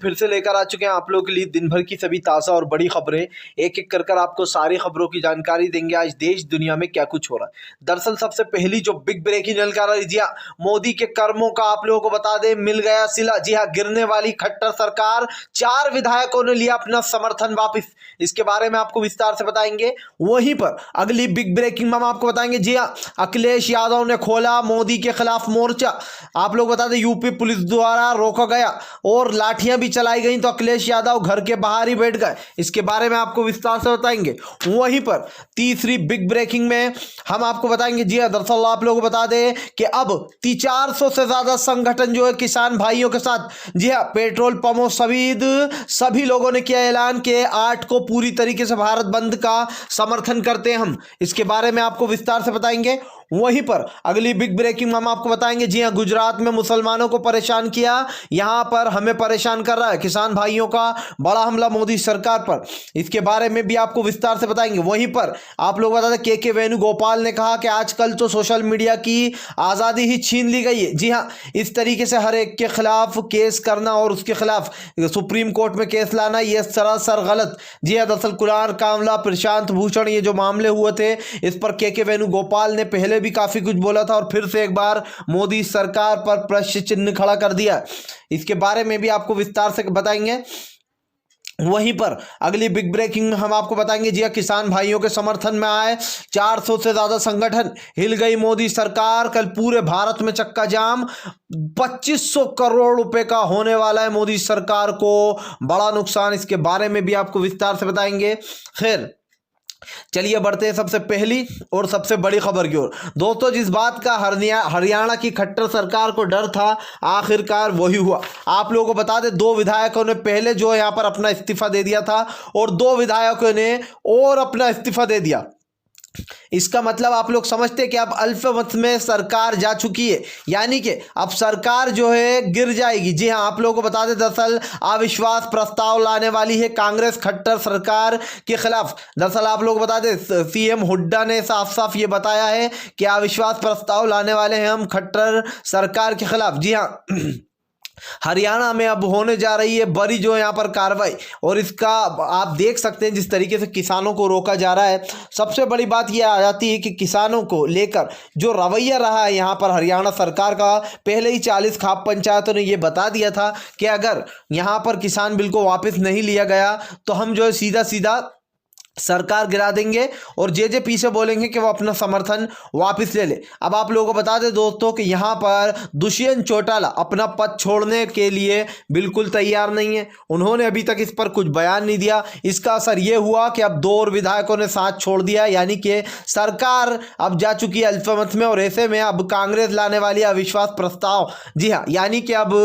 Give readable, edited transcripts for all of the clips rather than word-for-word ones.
फिर से लेकर आ चुके हैं आप लोगों के लिए दिन भर की सभी ताज़ा और बड़ी खबरें। एक एक कर आपको सारी खबरों की जानकारी देंगे आज देश दुनिया में क्या कुछ हो रहा है। दरअसल सबसे पहली जो बिग ब्रेकिंग जानकारी, जी हाँ, मोदी के कर्मों का आप लोगों को बता दें मिल गया सिला। जी हाँ, गिरने वाली खट्टर सरकार, 4 विधायकों ने लिया अपना समर्थन वापस। इसके बारे में आपको विस्तार से बताएंगे। वहीं पर अगली बिग ब्रेकिंग में हम आपको बताएंगे, जी हाँ, अखिलेश यादव ने खोला मोदी के खिलाफ मोर्चा। आप लोग बता दें यूपी पुलिस द्वारा रोका गया और लाठियां भी चलाई गई तो अखिलेश यादव घर के बाहर ही बैठ गए। इसके बारे में आपको विस्तार से बताएंगे। वहीं पर तीसरी बिग ब्रेकिंग में हम आपको बताएंगे, जी हाँ, दरअसल आप लोगों को बता दें कि अब 400 से ज्यादा संगठन जो है किसान भाइयों के साथ, जी हाँ, पेट्रोल पंपों सहित सभी लोगों ने किया ऐलान कि 8 को पूरी तरीके से भारत बंद का समर्थन करते हैं हम। इसके बारे में आपको विस्तार से बताएंगे। वहीं पर अगली बिग ब्रेकिंग में हम आपको बताएंगे, जी हां, गुजरात में मुसलमानों को परेशान किया, यहां पर हमें परेशान कर रहा है किसान भाइयों का बड़ा हमला मोदी सरकार पर। इसके बारे में भी आपको विस्तार से बताएंगे। वहीं पर आप लोग बता दें के वेणुगोपाल ने कहा कि आजकल तो सोशल मीडिया की आज़ादी ही छीन ली गई है। जी हाँ, इस तरीके से हर एक के खिलाफ केस करना और उसके खिलाफ सुप्रीम कोर्ट में केस लाना, यह सरासर गलत। जी हाँ, दरअसल कुणाल कामला, प्रशांत भूषण, ये जो मामले हुए थे इस पर के वेणुगोपाल ने पहले भी काफी कुछ बोला था और फिर से एक बार मोदी सरकार पर प्रश्न चिन्ह खड़ा कर दिया। इसके बारे में भी आपको विस्तार से बताएंगे। वहीं पर अगली बिग ब्रेकिंग हम आपको बताएंगे, जी किसान भाइयों के समर्थन में आए 400 से ज्यादा संगठन, हिल गई मोदी सरकार, कल पूरे भारत में चक्का जाम। 2500 करोड़ रुपए का होने वाला है मोदी सरकार को बड़ा नुकसान। इसके बारे में भी आपको विस्तार से बताएंगे। खैर चलिए बढ़ते हैं सबसे पहली और सबसे बड़ी खबर की ओर। दोस्तों, जिस बात का हरियाणा की खट्टर सरकार को डर था आखिरकार वही हुआ। आप लोगों को बता दें 2 विधायकों ने पहले जो यहां पर अपना इस्तीफा दे दिया था और 2 विधायकों ने और अपना इस्तीफा दे दिया। इसका मतलब आप लोग समझते हैं कि अब अल्पमत में सरकार जा चुकी है, यानी कि अब सरकार जो है गिर जाएगी। जी हां, आप लोगों को बता दें दरअसल अविश्वास प्रस्ताव लाने वाली है कांग्रेस खट्टर सरकार के खिलाफ। दरअसल आप लोग बता दें सीएम हुड्डा ने साफ साफ ये बताया है कि अविश्वास प्रस्ताव लाने वाले हैं हम खट्टर सरकार के खिलाफ। जी हाँ, हरियाणा में अब होने जा रही है बड़ी जो यहाँ पर कार्रवाई, और इसका आप देख सकते हैं जिस तरीके से किसानों को रोका जा रहा है। सबसे बड़ी बात यह आ जाती है कि किसानों को लेकर जो रवैया रहा है यहाँ पर हरियाणा सरकार का, पहले ही 40 खाप पंचायतों ने यह बता दिया था कि अगर यहाँ पर किसान बिल को वापस नहीं लिया गया तो हम जो है सीधा सीधा सरकार गिरा देंगे और जेजेपी से बोलेंगे कि वो अपना समर्थन वापस ले ले। अब आप लोगों को बता दें दोस्तों कि यहाँ पर दुष्यंत चौटाला अपना पद छोड़ने के लिए बिल्कुल तैयार नहीं है। उन्होंने अभी तक इस पर कुछ बयान नहीं दिया। इसका असर ये हुआ कि अब 2 और विधायकों ने साथ छोड़ दिया, यानी कि सरकार अब जा चुकी है अल्पमत में और ऐसे में अब कांग्रेस लाने वाली अविश्वास प्रस्ताव। जी हाँ, यानी कि अब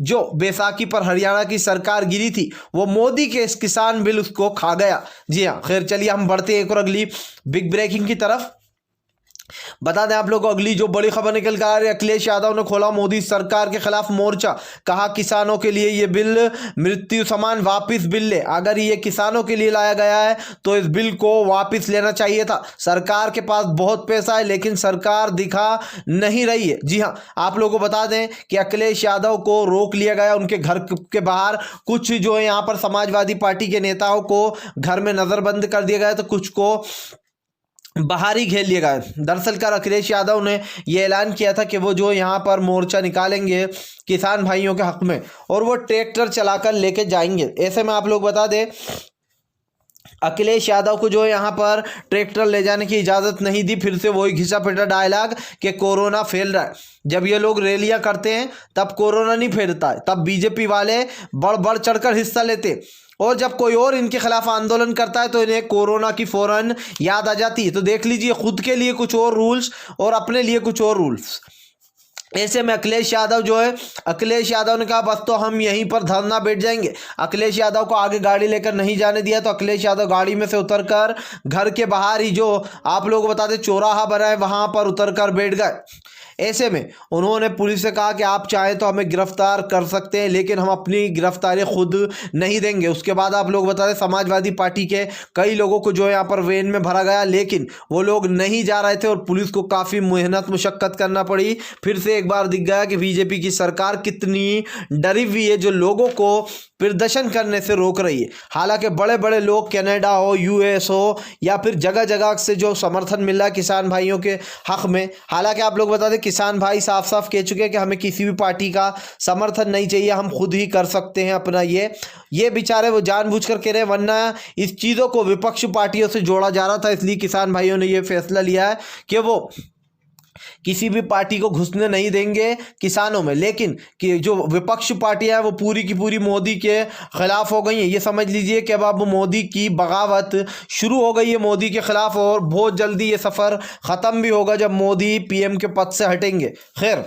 जो बैसाखी पर हरियाणा की सरकार गिरी थी वो मोदी के इस किसान बिल उसको खा गया। जी हाँ, चलिए हम बढ़ते हैं एक और अगली बिग ब्रेकिंग की तरफ। बता दें आप लोगों को अगली जो बड़ी खबर निकल कर आ रही है, अखिलेश यादव ने खोला मोदी सरकार के खिलाफ मोर्चा। कहा किसानों के लिए ये बिल मृत्यु समान, वापस बिल ले। अगर ये किसानों के लिए लाया गया है तो इस बिल को वापस लेना चाहिए था। सरकार के पास बहुत पैसा है लेकिन सरकार दिखा नहीं रही है। जी हाँ, आप लोगों को बता दें कि अखिलेश यादव को रोक लिया गया उनके घर के बाहर। कुछ जो है यहाँ पर समाजवादी पार्टी के नेताओं को घर में नजरबंद कर दिया गया तो कुछ को बाहर ही घेर लिया गया। दरअसल कर अखिलेश यादव ने यह ऐलान किया था कि वो जो यहाँ पर मोर्चा निकालेंगे किसान भाइयों के हक में और वो ट्रैक्टर चलाकर लेके जाएंगे। ऐसे में आप लोग बता दें अखिलेश यादव को जो यहाँ पर ट्रैक्टर ले जाने की इजाज़त नहीं दी। फिर से वही घिसा पिटा डायलॉग कि कोरोना फैल रहा है। जब ये लोग रैलियां करते हैं तब कोरोना नहीं फैलता है, तब बीजेपी वाले बढ़ चढ़कर हिस्सा लेते, और जब कोई और इनके खिलाफ आंदोलन करता है तो इन्हें कोरोना की फौरन याद आ जाती है। तो देख लीजिए, खुद के लिए कुछ और रूल्स और अपने लिए कुछ और रूल्स। ऐसे में अखिलेश यादव जो है, अखिलेश यादव ने कहा बस तो हम यहीं पर धरना बैठ जाएंगे। अखिलेश यादव को आगे गाड़ी लेकर नहीं जाने दिया तो अखिलेश यादव गाड़ी में से उतरकर घर के बाहर ही जो आप लोगों को बता दें चौराहा बना है वहां पर उतरकर बैठ गए। ऐसे में उन्होंने पुलिस से कहा कि आप चाहें तो हमें गिरफ्तार कर सकते हैं लेकिन हम अपनी गिरफ्तारी खुद नहीं देंगे। उसके बाद आप लोग बता दें समाजवादी पार्टी के कई लोगों को जो है यहाँ पर वैन में भरा गया लेकिन वो लोग नहीं जा रहे थे और पुलिस को काफ़ी मेहनत मुशक्कत करना पड़ी। फिर से एक बार दिख गया कि बीजेपी की सरकार कितनी डरी हुई है, जो लोगों को प्रदर्शन करने से रोक रही है। हालांकि बड़े बड़े लोग कनाडा हो, यूएस हो या फिर जगह जगह से जो समर्थन मिल रहा है किसान भाइयों के हक में, हालांकि आप लोग बता दें किसान भाई साफ साफ कह चुके हैं कि हमें किसी भी पार्टी का समर्थन नहीं चाहिए, हम खुद ही कर सकते हैं अपना ये बेचारे वो जानबूझकर कह रहे हैं, वरना इस चीज़ों को विपक्ष पार्टियों से जोड़ा जा रहा था। इसलिए किसान भाइयों ने ये फैसला लिया है कि वो किसी भी पार्टी को घुसने नहीं देंगे किसानों में। लेकिन कि जो विपक्ष पार्टियां हैं वो पूरी की पूरी मोदी के खिलाफ हो गई हैं। ये समझ लीजिए कि अब मोदी की बगावत शुरू हो गई है मोदी के खिलाफ, और बहुत जल्दी ये सफ़र ख़त्म भी होगा जब मोदी पीएम के पद से हटेंगे। खैर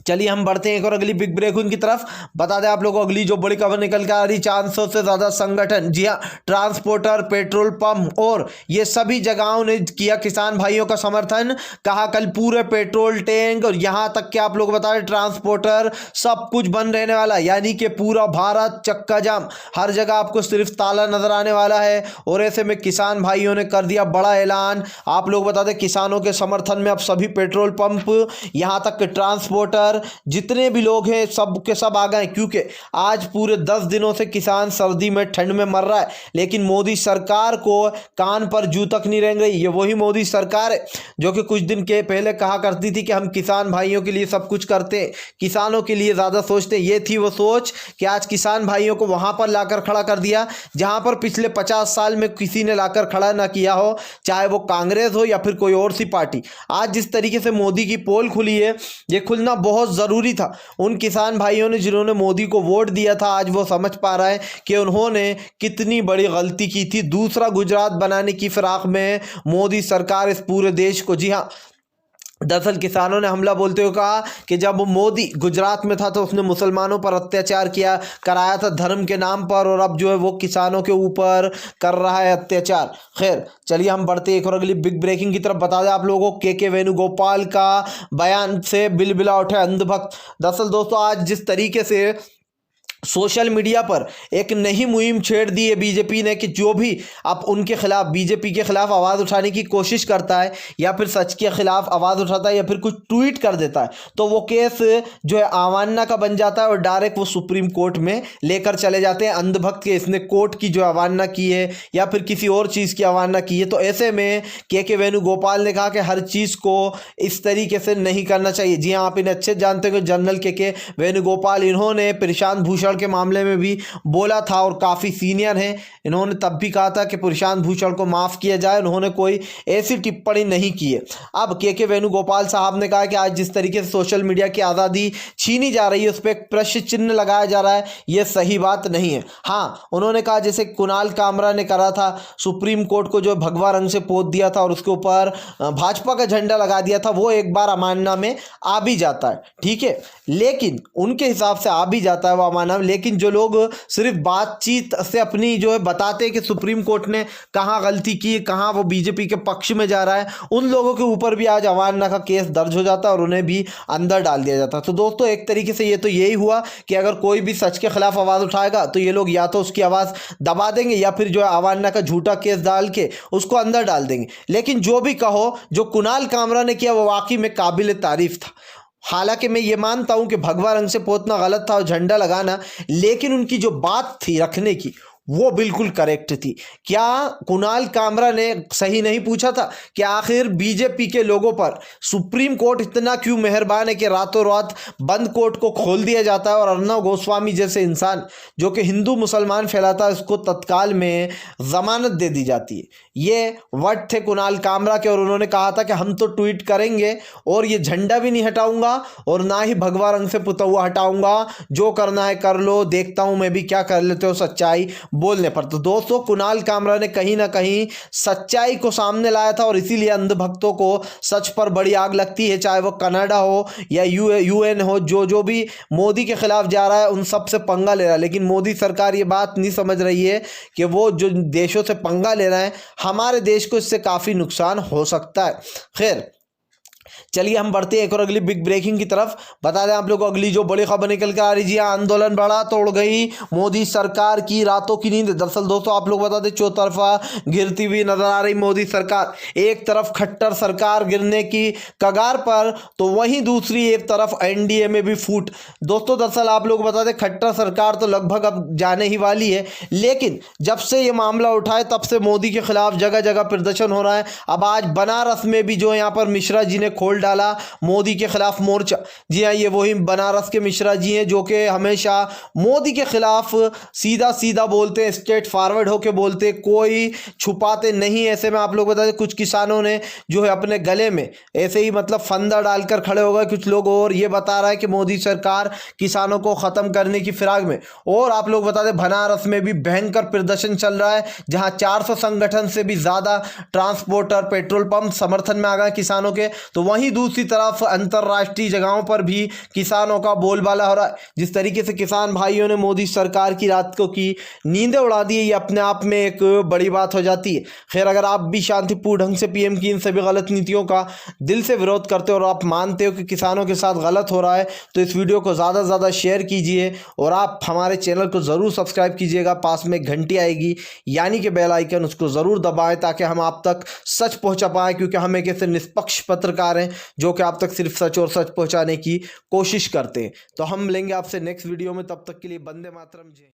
चलिए हम बढ़ते हैं एक और अगली बिग ब्रेकिंग की तरफ। बता दें आप लोगों को अगली जो बड़ी खबर निकल के आ रही, 400 से ज़्यादा संगठन, जी हाँ, ट्रांसपोर्टर, पेट्रोल पंप और ये सभी जगहों ने किया किसान भाइयों का समर्थन। कहा कल पूरे पेट्रोल टैंक और यहाँ तक कि आप लोग बता दें ट्रांसपोर्टर सब कुछ बंद रहने वाला, यानी कि पूरा भारत चक्का जाम, हर जगह आपको सिर्फ ताला नजर आने वाला है। और ऐसे में किसान भाइयों ने कर दिया बड़ा ऐलान। आप लोग बता दें किसानों के समर्थन में अब सभी पेट्रोल पंप, यहाँ तक कि ट्रांसपोर्ट जितने भी लोग हैं सब के सब आ गए, क्योंकि आज पूरे 10 दिनों से किसान सर्दी में ठंड में मर रहा है। लेकिन मोदी सरकार को कान पर जू तक नहीं रेंग रही। ये वही मोदी सरकार है जो कि कुछ दिन के पहले कहा करती थी कि हम किसान भाइयों के लिए सब कुछ करते हैं, किसानों के लिए ज़्यादा सोचते हैं। ये थी वो सोच कि आज किसान भाइयों को वहां पर लाकर खड़ा कर दिया जहां पर पिछले 50 साल में किसी ने लाकर खड़ा ना किया हो, चाहे वो कांग्रेस हो या फिर कोई और सी पार्टी। आज जिस तरीके से मोदी की पोल खुली है, ये खुलना बहुत ज़रूरी था। उन किसान भाइयों ने जिन्होंने मोदी को वोट दिया था, आज वो समझ पा रहा है कि उन्होंने कितनी बड़ी गलती की थी। दूसरा गुजरात बनाने की फिराक में मोदी सरकार इस पूरे देश को, जी हाँ, दरअसल किसानों ने हमला बोलते हुए कहा कि जब मोदी गुजरात में था तो उसने मुसलमानों पर अत्याचार कराया था धर्म के नाम पर, और अब जो है वो किसानों के ऊपर कर रहा है अत्याचार। खैर चलिए हम बढ़ते एक और अगली बिग ब्रेकिंग की तरफ। बता दें आप लोगों को के वेणुगोपाल का बयान से बिलबिला उठे अंधभक्त। दरअसल दोस्तों आज जिस तरीके से सोशल मीडिया पर एक नई मुहिम छेड़ दी है बीजेपी ने कि जो भी आप उनके खिलाफ, बीजेपी के खिलाफ आवाज़ उठाने की कोशिश करता है या फिर सच के खिलाफ आवाज़ उठाता है या फिर कुछ ट्वीट कर देता है, तो वो केस जो है अवमानना का बन जाता है और डायरेक्ट वो सुप्रीम कोर्ट में लेकर चले जाते हैं। अंधभक्त के इसने कोर्ट की जो अवमानना की है या फिर किसी और चीज़ की अवमानना की है, तो ऐसे में के वेणुगोपाल ने कहा कि हर चीज़ को इस तरीके से नहीं करना चाहिए। जी हाँ, आप इन्हें अच्छे जानते हो, जनरल के वेणुगोपाल, इन्होंने प्रशांत भूषण के मामले में भी बोला था और काफ़ी सीनियर हैं। इन्होंने तब भी कहा था कि प्रशांत भूषण को माफ़ किया जाए, उन्होंने कोई ऐसी टिप्पणी नहीं की है। अब के वेणुगोपाल साहब ने कहा कि आज जिस तरीके से सोशल मीडिया की आज़ादी छीनी जा रही है, उस पर एक प्रश्न चिन्ह लगाया जा रहा है, यह सही बात नहीं है। हाँ, उन्होंने कहा जैसे कुणाल कामरा ने करा था, सुप्रीम कोर्ट को जो भगवा रंग से पोत दिया था और उसके ऊपर भाजपा का झंडा लगा दिया था, वो एक बार अवमानना में आ भी जाता है, ठीक है, लेकिन उनके हिसाब से आ भी जाता है वो अवमानना। लेकिन जो लोग सिर्फ बातचीत से अपनी जो है बताते हैं कि सुप्रीम कोर्ट ने कहाँ गलती की, कहाँ वो बीजेपी के पक्ष में जा रहा है, उन लोगों के ऊपर भी आज अवमानना का केस दर्ज हो जाता है और उन्हें भी अंदर डाल दिया जाता है। तो दोस्तों एक तरीके से ये तो यही हुआ कि अगर कोई भी सच के खिलाफ आवाज़ उठाएगा तो ये लोग या तो उसकी आवाज़ दबा देंगे या फिर जो है अवमानना का झूठा केस डाल के उसको अंदर डाल देंगे। लेकिन जो भी कहो, जो कुणाल कामरा ने किया वो वाकई में काबिल तारीफ था। हालांकि मैं ये मानता हूं कि भगवा रंग से पोतना गलत था और झंडा लगाना, लेकिन उनकी जो बात थी रखने की वो बिल्कुल करेक्ट थी। क्या कुणाल कामरा ने सही नहीं पूछा था कि आखिर बीजेपी के लोगों पर सुप्रीम कोर्ट इतना क्यों मेहरबान है कि रातों रात बंद कोर्ट को खोल दिया जाता है और अर्नब गोस्वामी जैसे इंसान जो कि हिंदू मुसलमान फैलाता है उसको तत्काल में ज़मानत दे दी जाती है। ये वर्ड थे कुणाल कामरा के और उन्होंने कहा था कि हम तो ट्वीट करेंगे और ये झंडा भी नहीं हटाऊंगा और ना ही भगवा रंग से पुता हुआ हटाऊंगा, जो करना है कर लो, देखता हूं मैं भी क्या कर लेते हो सच्चाई बोलने पर। तो दोस्तों कुणाल कामरा ने कहीं ना कहीं सच्चाई को सामने लाया था और इसीलिए अंधभक्तों को सच पर बड़ी आग लगती है, चाहे वो कनाडा हो या यूएन हो, जो भी मोदी के खिलाफ जा रहा है उन सब से पंगा ले रहा है। लेकिन मोदी सरकार ये बात नहीं समझ रही है कि वो जो देशों से पंगा ले रहे हैं, हमारे देश को इससे काफ़ी नुकसान हो सकता है। खैर चलिए हम बढ़ते हैं एक और अगली बिग ब्रेकिंग की तरफ। बता दें आप लोग को अगली जो बड़ी खबर निकल कर आ रही है, आंदोलन बढ़ा, तोड़ गई मोदी सरकार की रातों की नींद। दरअसल दोस्तों आप लोग बता दें चौतरफा गिरती हुई नजर आ रही मोदी सरकार। एक तरफ खट्टर सरकार गिरने की कगार पर, तो वहीं दूसरी एक तरफ एनडीए में भी फूट। दोस्तों दरअसल आप लोग बता दें खट्टर सरकार तो लगभग अब जाने ही वाली है, लेकिन जब से ये मामला उठा है तब से मोदी के खिलाफ जगह जगह प्रदर्शन हो रहा है। अब आज बनारस में भी जो यहाँ पर मिश्रा जी ने खोल डाला मोदी के खिलाफ मोर्चा। जी हाँ, ये वही बनारस के मिश्रा जी हैं जो कि हमेशा मोदी के खिलाफ सीधा सीधा बोलते हैं, स्ट्रेट फॉरवर्ड होके बोलते, कोई छुपाते नहीं। ऐसे में आप लोग बता दें कुछ किसानों ने जो है अपने गले में ऐसे ही मतलब फंदा डालकर खड़े हो गए कुछ लोग, और ये बता रहा है कि मोदी सरकार किसानों को खत्म करने की फिराक में। और आप लोग बता दें बनारस में भी भयंकर प्रदर्शन चल रहा है, जहां 400 संगठन से भी ज्यादा ट्रांसपोर्टर पेट्रोल पंप समर्थन में आ गए किसानों के। तो वहीं दूसरी तरफ अंतर्राष्ट्रीय जगहों पर भी किसानों का बोलबाला हो रहा है। जिस तरीके से किसान भाइयों ने मोदी सरकार की रात को की नींदें उड़ा दी है, ये अपने आप में एक बड़ी बात हो जाती है। खैर, अगर आप भी शांतिपूर्ण ढंग से पीएम की इन सभी गलत नीतियों का दिल से विरोध करते हो और आप मानते हो कि किसानों के साथ गलत हो रहा है, तो इस वीडियो को ज़्यादा से ज़्यादा शेयर कीजिए और आप हमारे चैनल को ज़रूर सब्सक्राइब कीजिएगा। पास में घंटी आएगी यानी कि बेल आइकन, उसको ज़रूर दबाएं ताकि हम आप तक सच पहुंचा पाएं, क्योंकि हम एक ऐसे निष्पक्ष पत्रकार हैं जो कि आप तक सिर्फ सच और सच पहुंचाने की कोशिश करते हैं। तो हम मिलेंगे आपसे नेक्स्ट वीडियो में, तब तक के लिए वंदे मातरम। जय।